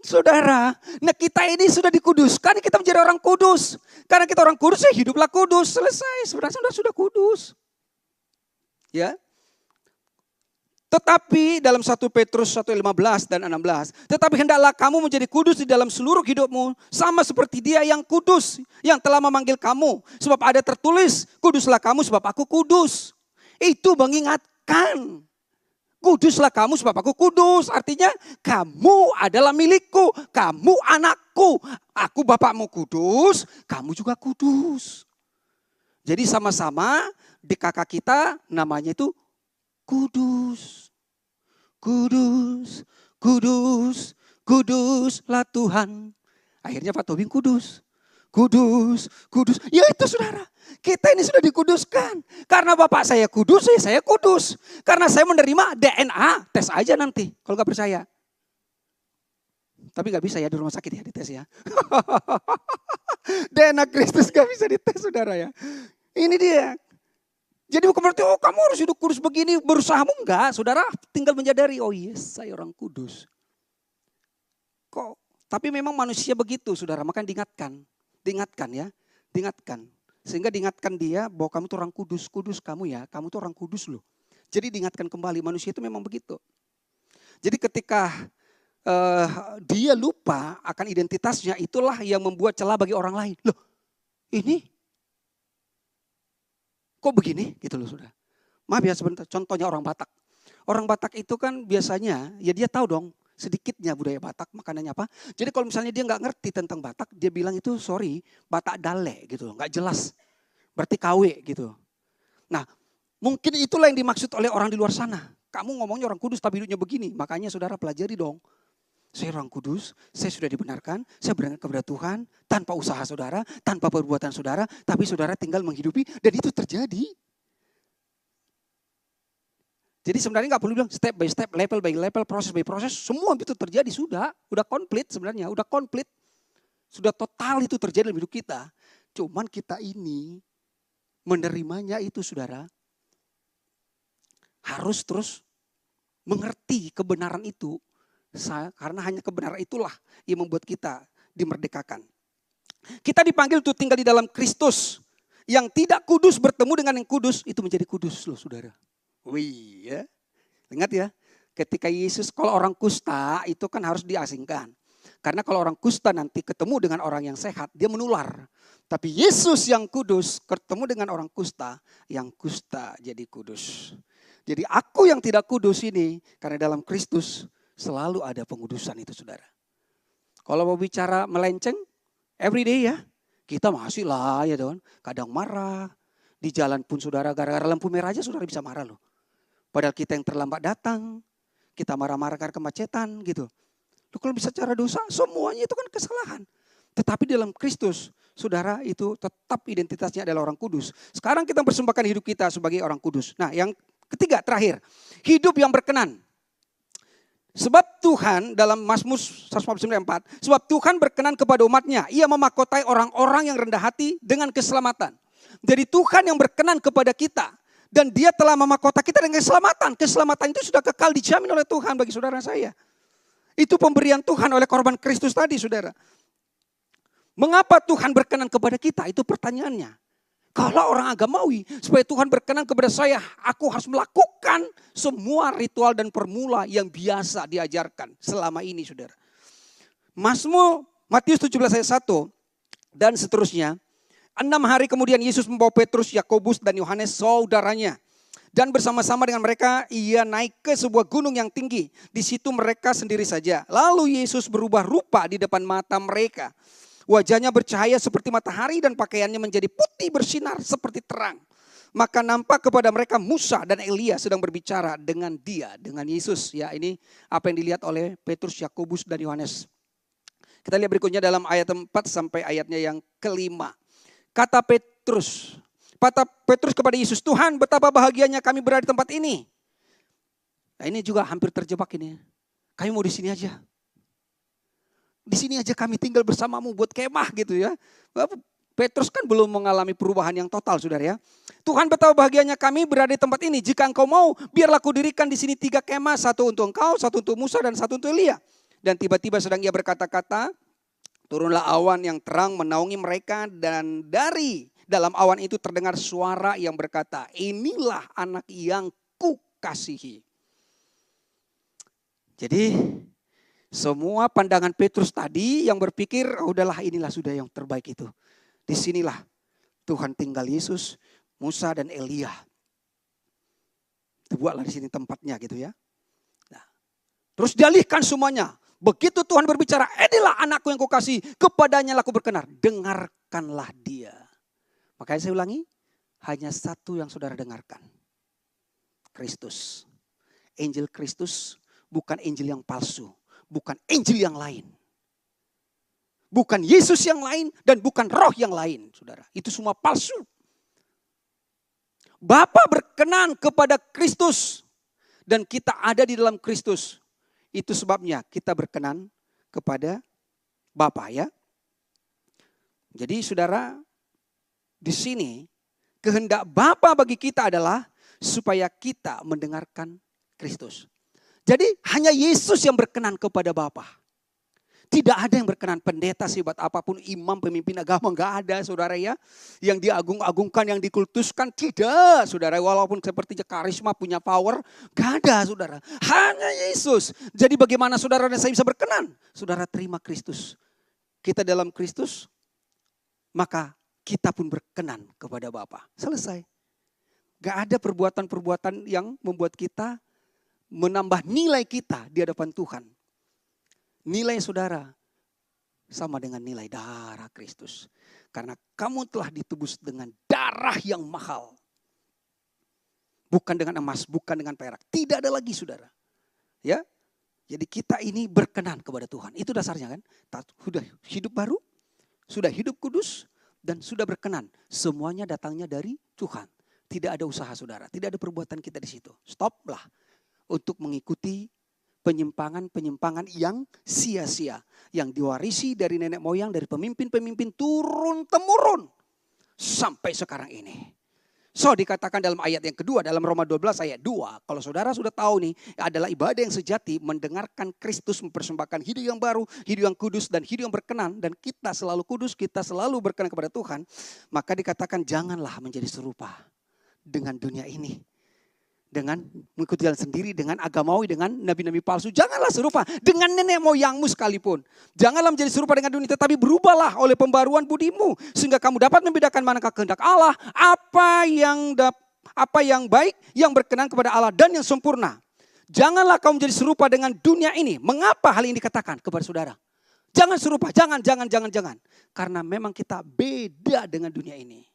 Saudara, nah kita ini sudah dikuduskan, kita menjadi orang kudus. Karena kita orang kudus, ya hiduplah kudus. Selesai, sebenarnya sudah kudus. Ya. Tetapi dalam 1 Petrus 1:15 dan 16. Tetapi hendaklah kamu menjadi kudus di dalam seluruh hidupmu. Sama seperti dia yang kudus, yang telah memanggil kamu. Sebab ada tertulis, kuduslah kamu sebab aku kudus. Itu mengingatkan. Kuduslah kamu sebab aku kudus. Artinya kamu adalah milikku. Kamu anakku. Aku bapakmu kudus. Kamu juga kudus. Jadi sama-sama di kakak kita namanya itu kudus. Kudus. Kudus. Kuduslah Tuhan. Akhirnya Pak Tobing kudus. Kudus, kudus. Ya itu saudara. Kita ini sudah dikuduskan. Karena bapak saya kudus, saya kudus. Karena saya menerima DNA, tes aja nanti. Kalau gak percaya. Tapi gak bisa ya di rumah sakit ya dites ya. DNA Kristus gak bisa dites saudara ya. Ini dia. Jadi bukan berarti kamu harus hidup kudus begini. Berusahamu enggak. Saudara tinggal menyadari, oh yes saya orang kudus. Kok? Tapi memang manusia begitu saudara. Maka diingatkan. Diingatkan ya, diingatkan. Sehingga diingatkan dia bahwa kamu tuh orang kudus, kudus kamu ya, kamu tuh orang kudus loh. Jadi diingatkan kembali, manusia itu memang begitu. Jadi ketika dia lupa akan identitasnya, itulah yang membuat celah bagi orang lain. Loh ini kok begini gitu loh saudara. Maaf ya sebentar, contohnya orang Batak. Orang Batak itu kan biasanya, ya dia tahu dong. Sedikitnya budaya Batak, makanannya apa. Jadi kalau misalnya dia nggak ngerti tentang Batak, dia bilang itu sorry, Batak dale gitu, nggak jelas. Berarti KW gitu. Nah, mungkin itulah yang dimaksud oleh orang di luar sana. Kamu ngomongnya orang kudus tapi hidupnya begini. Makanya saudara pelajari dong. Saya orang kudus, saya sudah dibenarkan, saya berangkat kepada Tuhan tanpa usaha saudara, tanpa perbuatan saudara, tapi saudara tinggal menghidupi dan itu terjadi. Jadi sebenarnya nggak perlu bilang step by step, level by level, proses by proses. Semua itu terjadi sudah komplit sebenarnya, udah komplit. Sudah total itu terjadi dalam hidup kita. Cuman kita ini menerimanya itu saudara. Harus terus mengerti kebenaran itu. Karena hanya kebenaran itulah yang membuat kita dimerdekakan. Kita dipanggil untuk tinggal di dalam Kristus. Yang tidak kudus bertemu dengan yang kudus, itu menjadi kudus loh saudara. Wih ya, ingat ya, ketika Yesus kalau orang kusta itu kan harus diasingkan. Karena kalau orang kusta nanti ketemu dengan orang yang sehat, dia menular. Tapi Yesus yang kudus ketemu dengan orang kusta, yang kusta jadi kudus. Jadi aku yang tidak kudus ini, karena dalam Kristus selalu ada pengudusan itu saudara. Kalau mau bicara melenceng, everyday ya, kita masih lah ya dong, kadang marah. Di jalan pun saudara, gara-gara lampu merah aja saudara bisa marah loh. Padahal kita yang terlambat datang, kita marah-marah karena kemacetan gitu. Kalau bisa cara dosa, semuanya itu kan kesalahan. Tetapi dalam Kristus, saudara, itu tetap identitasnya adalah orang kudus. Sekarang kita persembahkan hidup kita sebagai orang kudus. Nah, yang ketiga, terakhir, hidup yang berkenan. Sebab Tuhan dalam Mazmur 149:4, sebab Tuhan berkenan kepada umatnya. Ia memahkotai orang-orang yang rendah hati dengan keselamatan. Jadi Tuhan yang berkenan kepada kita. Dan dia telah memahkota kita dengan keselamatan. Keselamatan itu sudah kekal dijamin oleh Tuhan bagi saudara saya. Itu pemberian Tuhan oleh korban Kristus tadi, saudara. Mengapa Tuhan berkenan kepada kita? Itu pertanyaannya. Kalau orang agamawi, supaya Tuhan berkenan kepada saya, aku harus melakukan semua ritual dan formula yang biasa diajarkan selama ini, saudara. Mazmur Matius 17 ayat 1 dan seterusnya. 6 hari kemudian Yesus membawa Petrus, Yakobus dan Yohanes saudaranya. Dan bersama-sama dengan mereka ia naik ke sebuah gunung yang tinggi. Di situ mereka sendiri saja. Lalu Yesus berubah rupa di depan mata mereka. Wajahnya bercahaya seperti matahari dan pakaiannya menjadi putih bersinar seperti terang. Maka nampak kepada mereka Musa dan Elia sedang berbicara dengan dia, dengan Yesus. Ya, ini apa yang dilihat oleh Petrus, Yakobus dan Yohanes. Kita lihat berikutnya dalam ayat 4 sampai ayatnya yang kelima. Kata Petrus kepada Yesus, Tuhan betapa bahagianya kami berada di tempat ini. Nah, ini juga hampir terjebak ini. Kami mau di sini aja. Di sini aja kami tinggal bersamamu buat kemah gitu ya. Petrus kan belum mengalami perubahan yang total, saudara ya. Tuhan betapa bahagianya kami berada di tempat ini. Jika engkau mau, biarlah kudirikan di sini 3 kemah. 1 untuk engkau, 1 untuk Musa dan 1 untuk Elia. Dan tiba-tiba sedang ia berkata-kata, turunlah awan yang terang menaungi mereka dan dari dalam awan itu terdengar suara yang berkata, inilah anak yang kukasihi. Jadi semua pandangan Petrus tadi yang berpikir, udahlah inilah sudah yang terbaik itu. Disinilah Tuhan tinggal Yesus, Musa dan Elia. Buatlah di sini tempatnya gitu ya. Nah, terus dialihkan semuanya. Begitu Tuhan berbicara, inilah anakku yang kukasihi, kepadanya lah aku berkenan. Dengarkanlah dia. Makanya saya ulangi, hanya satu yang saudara dengarkan. Kristus. Injil Kristus bukan Injil yang palsu. Bukan Injil yang lain. Bukan Yesus yang lain dan bukan roh yang lain, saudara. Itu semua palsu. Bapa berkenan kepada Kristus. Dan kita ada di dalam Kristus. Itu sebabnya kita berkenan kepada Bapa ya. Jadi saudara, di sini kehendak Bapa bagi kita adalah supaya kita mendengarkan Kristus. Jadi hanya Yesus yang berkenan kepada Bapa. Tidak ada yang berkenan, pendeta hebat apapun, imam, pemimpin agama, enggak ada saudara ya. Yang diagung-agungkan, yang dikultuskan, tidak saudara. Walaupun sepertinya karisma punya power, enggak ada saudara. Hanya Yesus. Jadi bagaimana saudara dan saya bisa berkenan? Saudara terima Kristus. Kita dalam Kristus, maka kita pun berkenan kepada Bapa. Selesai. Enggak ada perbuatan-perbuatan yang membuat kita menambah nilai kita di hadapan Tuhan. Nilai saudara sama dengan nilai darah Kristus. Karena kamu telah ditebus dengan darah yang mahal. Bukan dengan emas, bukan dengan perak. Tidak ada lagi saudara. Ya, jadi kita ini berkenan kepada Tuhan. Itu dasarnya kan. Sudah hidup baru, sudah hidup kudus, dan sudah berkenan. Semuanya datangnya dari Tuhan. Tidak ada usaha saudara, tidak ada perbuatan kita di situ. Stoplah untuk mengikuti penyimpangan-penyimpangan yang sia-sia. Yang diwarisi dari nenek moyang, dari pemimpin-pemimpin turun-temurun. Sampai sekarang ini. So dikatakan dalam ayat yang kedua, dalam Roma 12 ayat 2. Kalau saudara sudah tahu nih, adalah ibadah yang sejati, mendengarkan Kristus mempersembahkan hidup yang baru, hidup yang kudus dan hidup yang berkenan. Dan kita selalu kudus, kita selalu berkenan kepada Tuhan. Maka dikatakan janganlah menjadi serupa dengan dunia ini. Dengan mengikuti jalan sendiri, dengan agamawi, dengan nabi-nabi palsu. Janganlah serupa dengan nenek moyangmu sekalipun. Janganlah menjadi serupa dengan dunia, tetapi berubahlah oleh pembaruan budimu. Sehingga kamu dapat membedakan manakah kehendak Allah, apa yang baik, yang berkenan kepada Allah dan yang sempurna. Janganlah kamu menjadi serupa dengan dunia ini. Mengapa hal ini dikatakan kepada saudara? Jangan serupa, jangan. Karena memang kita beda dengan dunia ini.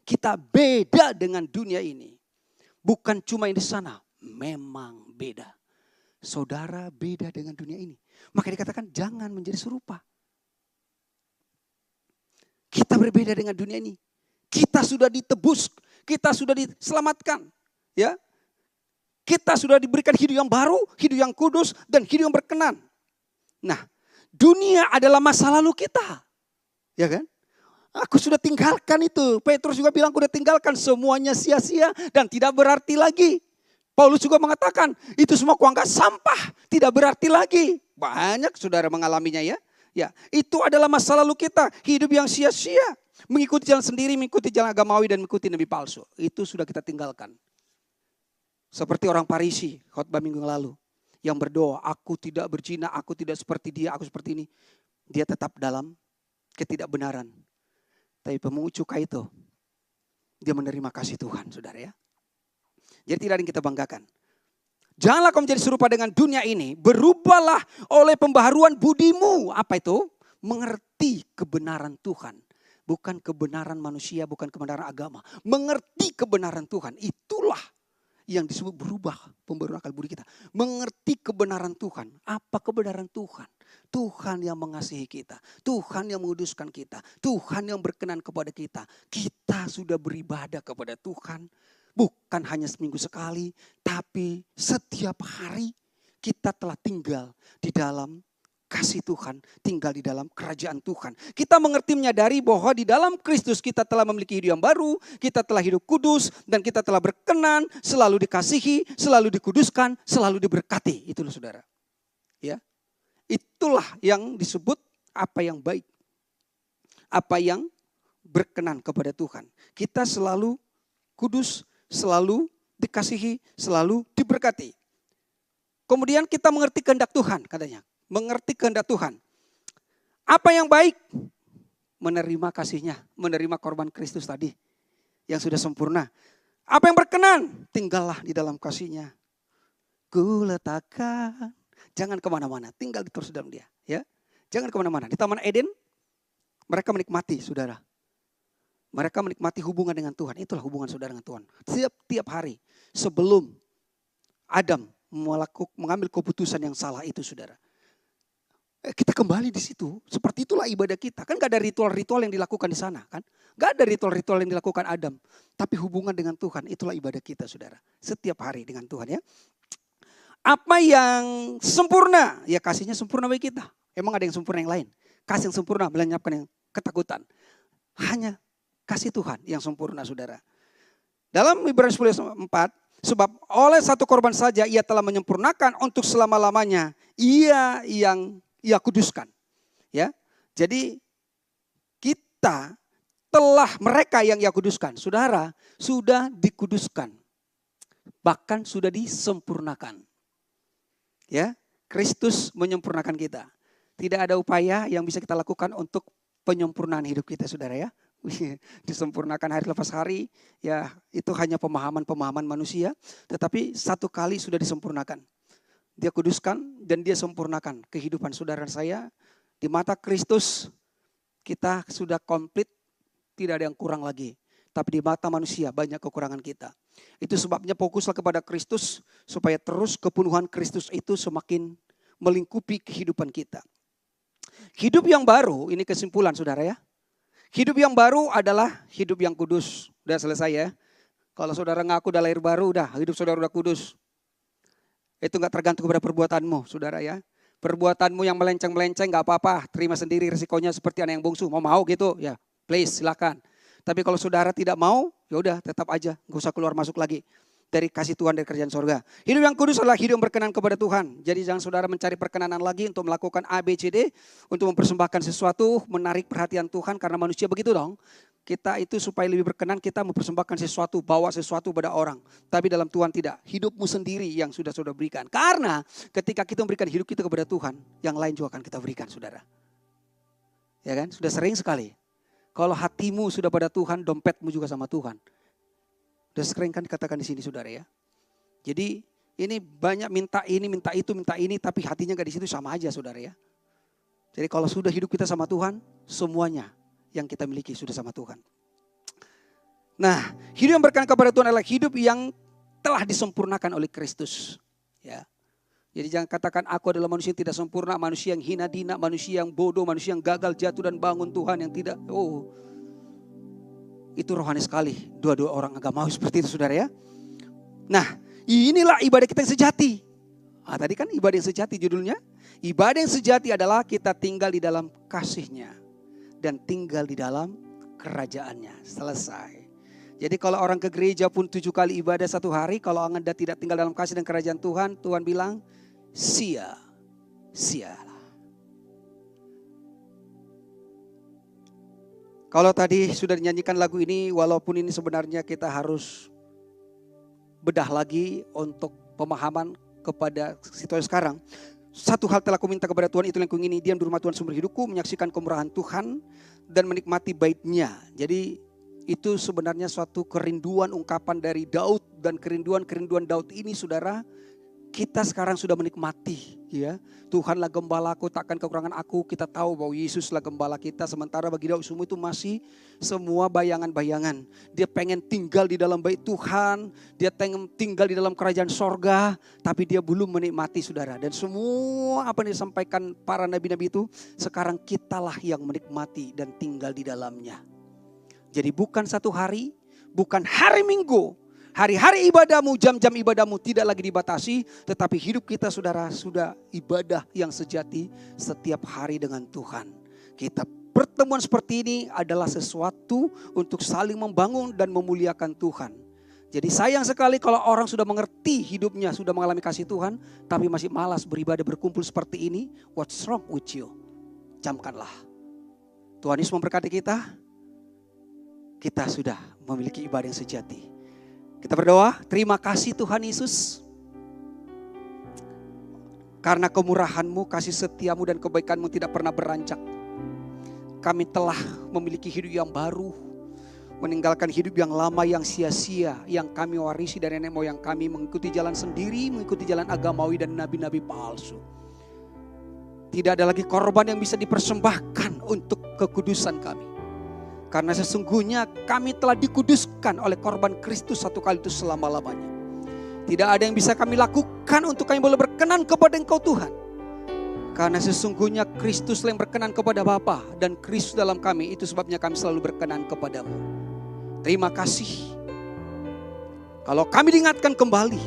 Kita beda dengan dunia ini. Bukan cuma yang di sana, memang beda. saudara beda dengan dunia ini. Maka dikatakan jangan menjadi serupa. Kita berbeda dengan dunia ini. Kita sudah ditebus, kita sudah diselamatkan, ya. Kita sudah diberikan hidup yang baru, hidup yang kudus, dan hidup yang berkenan. Nah, dunia adalah masa lalu kita, ya kan? Aku sudah tinggalkan itu. Petrus juga bilang, aku sudah tinggalkan, semuanya sia-sia dan tidak berarti lagi. Paulus juga mengatakan, itu semua kuanggap sampah, tidak berarti lagi. Banyak saudara mengalaminya ya. Ya, itu adalah masa lalu kita, hidup yang sia-sia, mengikuti jalan sendiri, mengikuti jalan agamawi dan mengikuti nabi palsu. Itu sudah kita tinggalkan. Seperti orang Farisi, khotbah minggu lalu, yang berdoa, aku tidak berzina, aku tidak seperti dia, aku seperti ini. Dia tetap dalam ketidakbenaran. Tapi pemungut cukai itu, dia menerima kasih Tuhan, saudara ya. Jadi tidak ada yang kita banggakan. Janganlah kau menjadi serupa dengan dunia ini. Berubahlah oleh pembaharuan budimu. Apa itu? Mengerti kebenaran Tuhan. Bukan kebenaran manusia, bukan kebenaran agama. Mengerti kebenaran Tuhan. Itulah yang disebut berubah pembaharuan akal budi kita. Mengerti kebenaran Tuhan. Apa kebenaran Tuhan? Tuhan yang mengasihi kita. Tuhan yang menguduskan kita. Tuhan yang berkenan kepada kita. Kita sudah beribadah kepada Tuhan. Bukan hanya seminggu sekali, tapi setiap hari kita telah tinggal di dalam kasih Tuhan, tinggal di dalam kerajaan Tuhan. Kita mengerti menyadari bahwa di dalam Kristus kita telah memiliki hidup yang baru, kita telah hidup kudus, dan kita telah berkenan, selalu dikasihi, selalu dikuduskan, selalu diberkati. Itulah saudara. Ya, itulah yang disebut apa yang baik, apa yang berkenan kepada Tuhan. Kita selalu kudus, selalu dikasihi, selalu diberkati. Kemudian kita mengerti kehendak Tuhan katanya. Mengerti kehendak Tuhan. Apa yang baik? Menerima kasihnya, menerima korban Kristus tadi. Yang sudah sempurna. Apa yang berkenan? Tinggallah di dalam kasihnya. Ku letakkan. Jangan kemana-mana, tinggal terus dalam dia. Ya, jangan kemana-mana. Di Taman Eden, mereka menikmati saudara. Mereka menikmati hubungan dengan Tuhan. Itulah hubungan saudara dengan Tuhan. Tiap hari sebelum Adam mengambil keputusan yang salah itu saudara. Kita kembali di situ. Seperti itulah ibadah kita. Kan gak ada ritual-ritual yang dilakukan di sana kan. Gak ada ritual-ritual yang dilakukan Adam. Tapi hubungan dengan Tuhan itulah ibadah kita saudara. Setiap hari dengan Tuhan ya. Apa yang sempurna? Ya kasihnya sempurna bagi kita. Emang ada yang sempurna yang lain? Kasih yang sempurna melenyapkan yang ketakutan. Hanya kasih Tuhan yang sempurna saudara. Dalam Ibrani 10:4, sebab oleh satu korban saja ia telah menyempurnakan untuk selama-lamanya ia yang ia kuduskan. Ya. Jadi kita telah mereka yang ia kuduskan. Saudara sudah dikuduskan. Bahkan sudah disempurnakan. Ya, Kristus menyempurnakan kita. Tidak ada upaya yang bisa kita lakukan untuk penyempurnaan hidup kita saudara ya. Disempurnakan hari lepas hari, ya itu hanya pemahaman-pemahaman manusia. Tetapi satu kali sudah disempurnakan. Dia kuduskan dan dia sempurnakan kehidupan saudara saya. Di mata Kristus kita sudah komplit, tidak ada yang kurang lagi. Tapi di mata manusia banyak kekurangan kita. Itu sebabnya fokuslah kepada Kristus supaya terus kepenuhan Kristus itu semakin melingkupi kehidupan kita. Hidup yang baru, ini kesimpulan saudara ya. Hidup yang baru adalah hidup yang kudus. Udah selesai ya. Kalau saudara ngaku udah lahir baru, udah hidup saudara udah kudus. Itu gak tergantung kepada perbuatanmu saudara ya. Perbuatanmu yang melenceng-melenceng gak apa-apa. Terima sendiri risikonya seperti anak yang bungsu. Mau gitu ya please silakan. Tapi kalau saudara tidak mau, ya udah tetap aja. Gak usah keluar masuk lagi dari kasih Tuhan dari kerajaan sorga. Hidup yang kudus adalah hidup yang berkenan kepada Tuhan. Jadi jangan saudara mencari perkenanan lagi untuk melakukan A, B, C, D. Untuk mempersembahkan sesuatu, menarik perhatian Tuhan. Karena manusia begitu dong. Kita itu supaya lebih berkenan kita mempersembahkan sesuatu, bawa sesuatu pada orang. Tapi dalam Tuhan tidak. Hidupmu sendiri yang sudah saudara berikan. Karena ketika kita memberikan hidup kita kepada Tuhan, yang lain juga akan kita berikan saudara. Ya kan? Sudah sering sekali. Kalau hatimu sudah pada Tuhan, dompetmu juga sama Tuhan. Sudah sering kan dikatakan di sini saudara ya. Jadi ini banyak minta ini, minta itu, minta ini. Tapi hatinya gak di situ sama aja saudara ya. Jadi kalau sudah hidup kita sama Tuhan, semuanya yang kita miliki sudah sama Tuhan. Nah, hidup yang berkenan kepada Tuhan adalah hidup yang telah disempurnakan oleh Kristus. Ya. Jadi jangan katakan aku adalah manusia yang tidak sempurna, manusia yang hina dina, manusia yang bodoh, manusia yang gagal jatuh dan bangun Tuhan yang tidak. Oh, itu rohani sekali. Dua-dua orang agak mau seperti itu saudara ya. Nah, inilah ibadah kita yang sejati. Tadi kan ibadah yang sejati judulnya. Ibadah yang sejati adalah kita tinggal di dalam kasih-Nya dan tinggal di dalam kerajaan-Nya. Selesai. Jadi kalau orang ke gereja pun 7 kali ibadah satu hari, kalau Anda tidak tinggal dalam kasih dan kerajaan Tuhan, Tuhan bilang sia-sialah. Kalau tadi sudah dinyanyikan lagu ini, walaupun ini sebenarnya kita harus bedah lagi untuk pemahaman kepada situasi sekarang. Satu hal telah kuminta kepada Tuhan, itu yang kuingini, diam di rumah Tuhan sumber hidupku, menyaksikan kemurahan Tuhan dan menikmati bait-Nya. Jadi itu sebenarnya suatu kerinduan ungkapan dari Daud, dan kerinduan Daud ini saudara, kita sekarang sudah menikmati ya. Tuhanlah gembalaku, takkan kekurangan aku. Kita tahu bahwa Yesuslah gembala kita, sementara bagi Daud semua itu masih semua bayangan-bayangan. Dia pengen tinggal di dalam bait Tuhan, dia pengen tinggal di dalam kerajaan sorga, tapi dia belum menikmati saudara. Dan semua apa yang disampaikan para nabi-nabi itu, sekarang kitalah yang menikmati dan tinggal di dalamnya. Jadi bukan satu hari, bukan hari Minggu, hari-hari ibadahmu, jam-jam ibadahmu tidak lagi dibatasi. Tetapi hidup kita saudara sudah ibadah yang sejati setiap hari dengan Tuhan. Kita pertemuan seperti ini adalah sesuatu untuk saling membangun dan memuliakan Tuhan. Jadi sayang sekali kalau orang sudah mengerti hidupnya, sudah mengalami kasih Tuhan, tapi masih malas beribadah berkumpul seperti ini. What's wrong with you? Camkanlah. Tuhan Yesus memberkati kita. Kita sudah memiliki ibadah yang sejati. Kita berdoa, terima kasih Tuhan Yesus. Karena kemurahan-Mu, kasih setia-Mu dan kebaikan-Mu tidak pernah beranjak. Kami telah memiliki hidup yang baru. Meninggalkan hidup yang lama, yang sia-sia, yang kami warisi dari nenek moyang kami, mengikuti jalan sendiri, mengikuti jalan agamawi dan nabi-nabi palsu. Tidak ada lagi korban yang bisa dipersembahkan untuk kekudusan kami. Karena sesungguhnya kami telah dikuduskan oleh korban Kristus satu kali itu selama-lamanya. Tidak ada yang bisa kami lakukan untuk kami boleh berkenan kepada Engkau Tuhan. Karena sesungguhnya Kristus yang berkenan kepada Bapa dan Kristus dalam kami, itu sebabnya kami selalu berkenan kepadamu. Terima kasih. Kalau kami diingatkan kembali,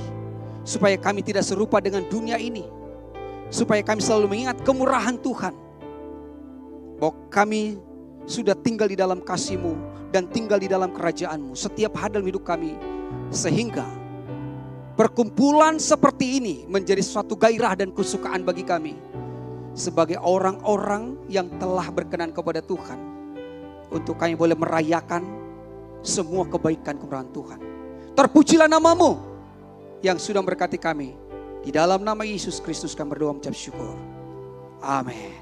supaya kami tidak serupa dengan dunia ini. Supaya kami selalu mengingat kemurahan Tuhan. Bahwa kami sudah tinggal di dalam kasih-Mu dan tinggal di dalam kerajaan-Mu setiap hari dalam hidup kami. Sehingga perkumpulan seperti ini menjadi suatu gairah dan kesukaan bagi kami. Sebagai orang-orang yang telah berkenan kepada Tuhan. Untuk kami boleh merayakan semua kebaikan kemurahan Tuhan. Terpujilah nama-Mu yang sudah memberkati kami. Di dalam nama Yesus Kristus kami berdoa mengucap syukur. Amin.